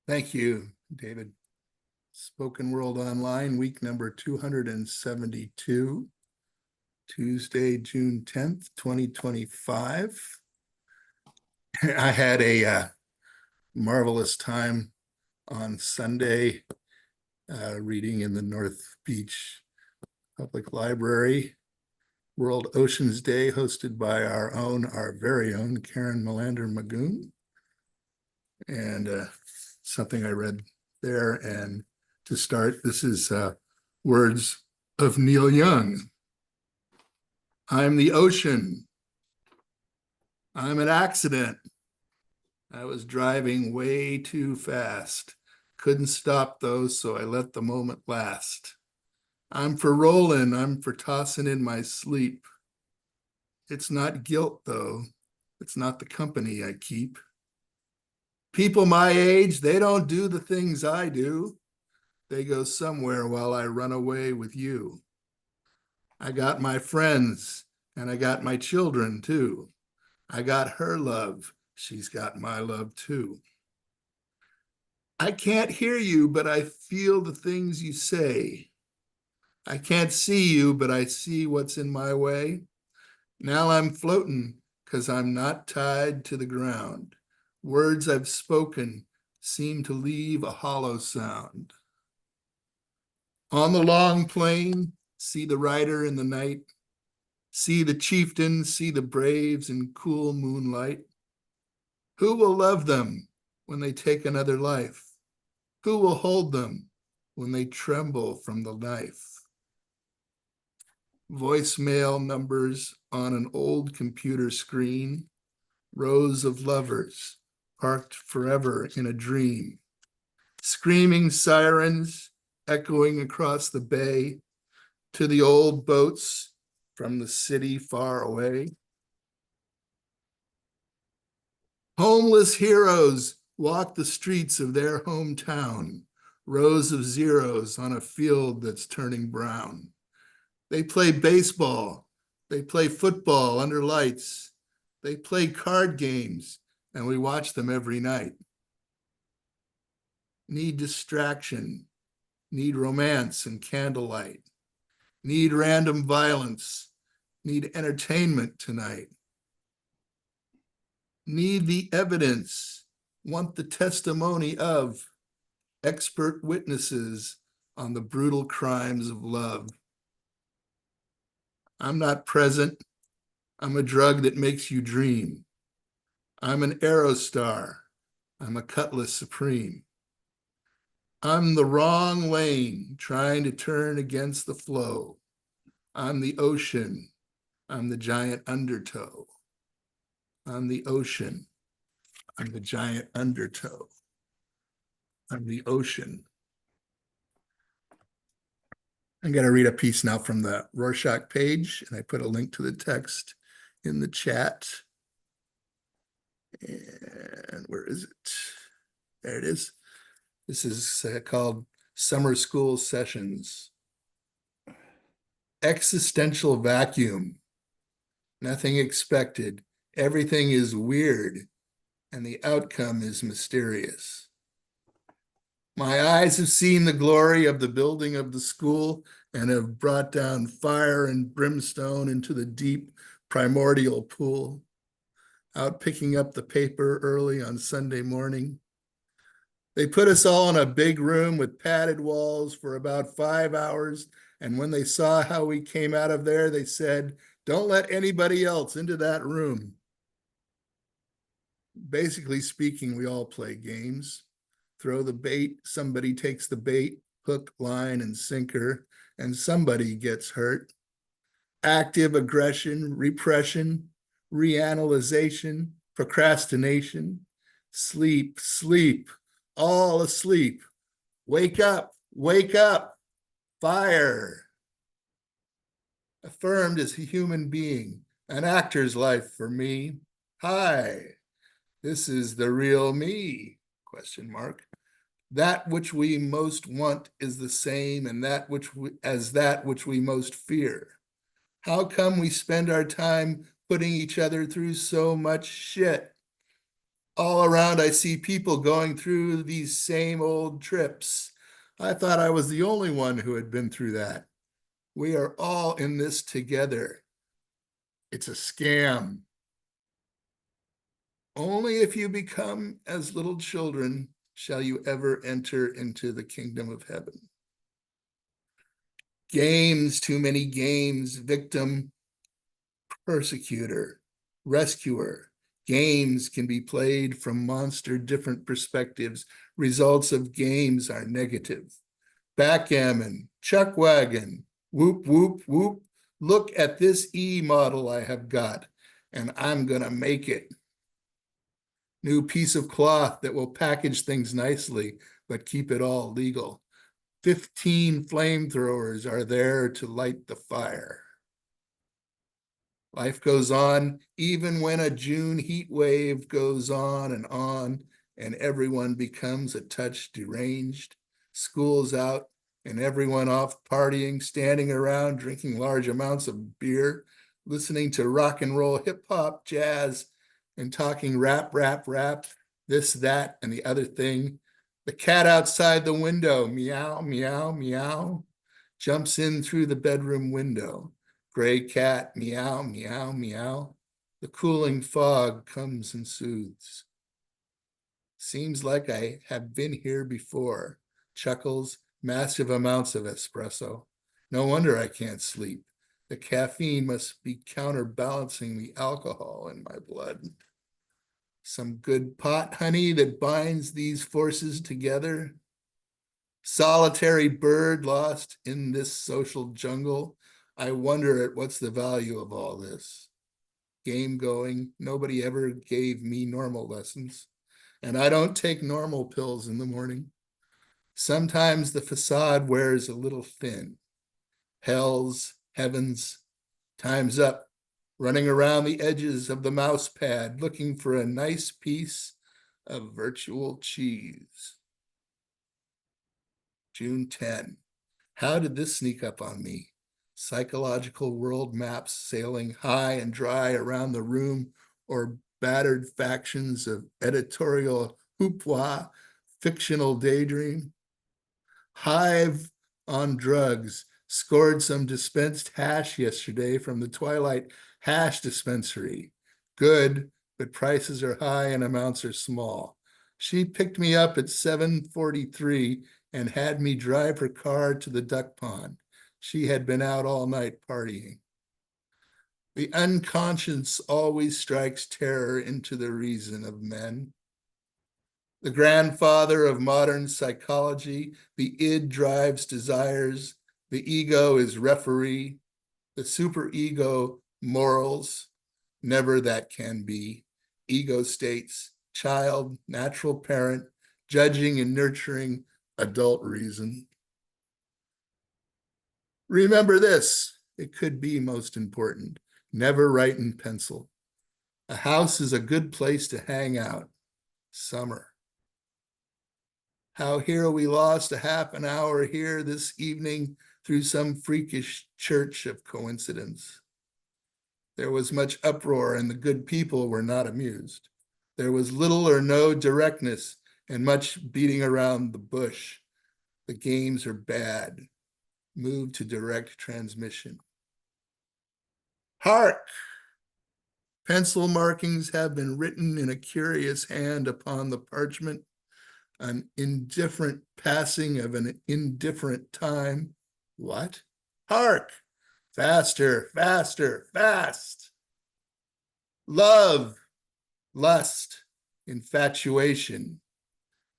Thank you, David. Spoken World Online, week number 272, Tuesday, June 10th, 2025. I had a marvelous time on Sunday reading in the North Beach Public Library. World Oceans Day, hosted by our very own Karen Melander Magoon. And something I read there. And to start, this is words of Neil Young. I'm the ocean. I'm an accident. I was driving way too fast. Couldn't stop though, so I let the moment last. I'm for rolling, I'm for tossing in my sleep. It's not guilt though. It's not the company I keep. People my age, they don't do the things I do. They go somewhere while I run away with you. I got my friends and I got my children too. I got her love. She's got my love too. I can't hear you, but I feel the things you say. I can't see you, but I see what's in my way. Now I'm floating because I'm not tied to the ground. Words I've spoken seem to leave a hollow sound. On the long plain, see the rider in the night. See the chieftains, see the braves in cool moonlight. Who will love them when they take another life? Who will hold them when they tremble from the knife? Voicemail numbers on an old computer screen. Rows of lovers parked forever in a dream. Screaming sirens echoing across the bay to the old boats from the city far away. Homeless heroes walk the streets of their hometown, rows of zeros on a field that's turning brown. They play baseball, they play football under lights, they play card games, and we watch them every night. Need distraction, need romance and candlelight, need random violence, need entertainment tonight. Need the evidence, want the testimony of expert witnesses on the brutal crimes of love. I'm not present. I'm a drug that makes you dream. I'm an Aerostar. I'm a Cutlass Supreme. I'm the wrong lane trying to turn against the flow. I'm the ocean. I'm the giant undertow. I'm the ocean. I'm the giant undertow. I'm the ocean. I'm going to read a piece now from the Roarshock page, and I put a link to the text in the chat. And where is it? There it is. This is called Summer School Sessions. Existential vacuum. Nothing expected. Everything is weird, and the outcome is mysterious. My eyes have seen the glory of the building of the school and have brought down fire and brimstone into the deep primordial pool. Out picking up the paper early on Sunday morning. They put us all in a big room with padded walls for about 5 hours, and when they saw how we came out of there, they said, "Don't let anybody else into that room." Basically speaking, we all play games. Throw the bait, somebody takes the bait, hook, line, and sinker, and somebody gets hurt. Active aggression, repression, reanalyzation, procrastination, sleep, sleep, all asleep. Wake up, fire. Affirmed as a human being, an actor's life for me. Hi, this is the real me, question mark. That which we most want is the same and that which we most fear. How come we spend our time putting each other through so much shit? All around, I see people going through these same old trips. I thought I was the only one who had been through that. We are all in this together. It's a scam. Only if you become as little children shall you ever enter into the kingdom of heaven. Games, too many games, victim, persecutor, rescuer. Games can be played from monster different perspectives. Results of games are negative. Backgammon, chuckwagon, whoop, whoop, whoop. Look at this E model I have got, and I'm gonna make it. New piece of cloth that will package things nicely, but keep it all legal. 15 flamethrowers are there to light the fire. Life goes on, even when a June heat wave goes on, and everyone becomes a touch deranged. School's out, and everyone off partying, standing around, drinking large amounts of beer, listening to rock and roll, hip hop, jazz, and talking rap, rap, rap, this, that, and the other thing. The cat outside the window, meow, meow, meow, jumps in through the bedroom window. Gray cat, meow, meow, meow. The cooling fog comes and soothes. Seems like I have been here before. Chuckles, massive amounts of espresso. No wonder I can't sleep. The caffeine must be counterbalancing the alcohol in my blood. Some good pot honey that binds these forces together. Solitary bird lost in this social jungle. I wonder at what's the value of all this. Game going, nobody ever gave me normal lessons, and I don't take normal pills in the morning. Sometimes the facade wears a little thin. Hells, heavens, time's up, running around the edges of the mouse pad, looking for a nice piece of virtual cheese. June 10. How did this sneak up on me? Psychological world maps sailing high and dry around the room, or battered factions of editorial hoopla, fictional daydream. Hive on drugs. Scored some dispensed hash yesterday from the Twilight Hash Dispensary. Good, but prices are high and amounts are small. She picked me up at 7:43 and had me drive her car to the duck pond. She had been out all night partying. The unconscious always strikes terror into the reason of men. The grandfather of modern psychology, the id drives desires, the ego is referee, the superego morals, never that can be. Ego states, child, natural parent, judging and nurturing, adult reason. Remember this, it could be most important. Never write in pencil. A house is a good place to hang out. Summer. How here we lost a half an hour here this evening through some freakish church of coincidence. There was much uproar and the good people were not amused. There was little or no directness and much beating around the bush. The games are bad. Move to direct transmission. Hark! Pencil markings have been written in a curious hand upon the parchment. An indifferent passing of an indifferent time. What? Hark! Faster, faster, fast! Love, lust, infatuation,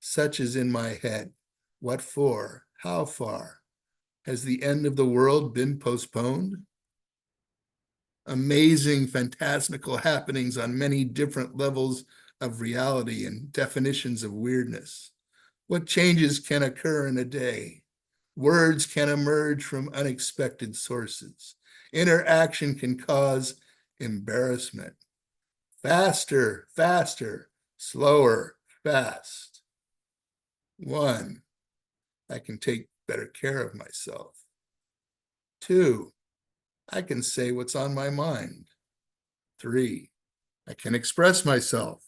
such is in my head. What for? How far? Has the end of the world been postponed? Amazing, fantastical happenings on many different levels of reality and definitions of weirdness. What changes can occur in a day? Words can emerge from unexpected sources. Interaction can cause embarrassment. Faster, faster, slower, fast. One, I can take better care of myself. Two, I can say what's on my mind. Three, I can express myself.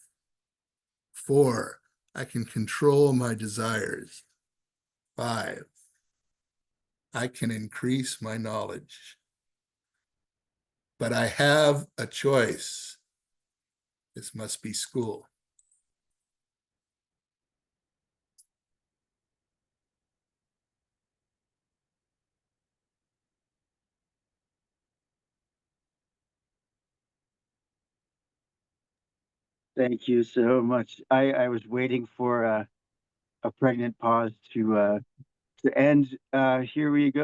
4, I can control my desires. 5, I can increase my knowledge. But I have a choice. This must be school. Thank you so much. I was waiting for a pregnant pause to end. Here we go.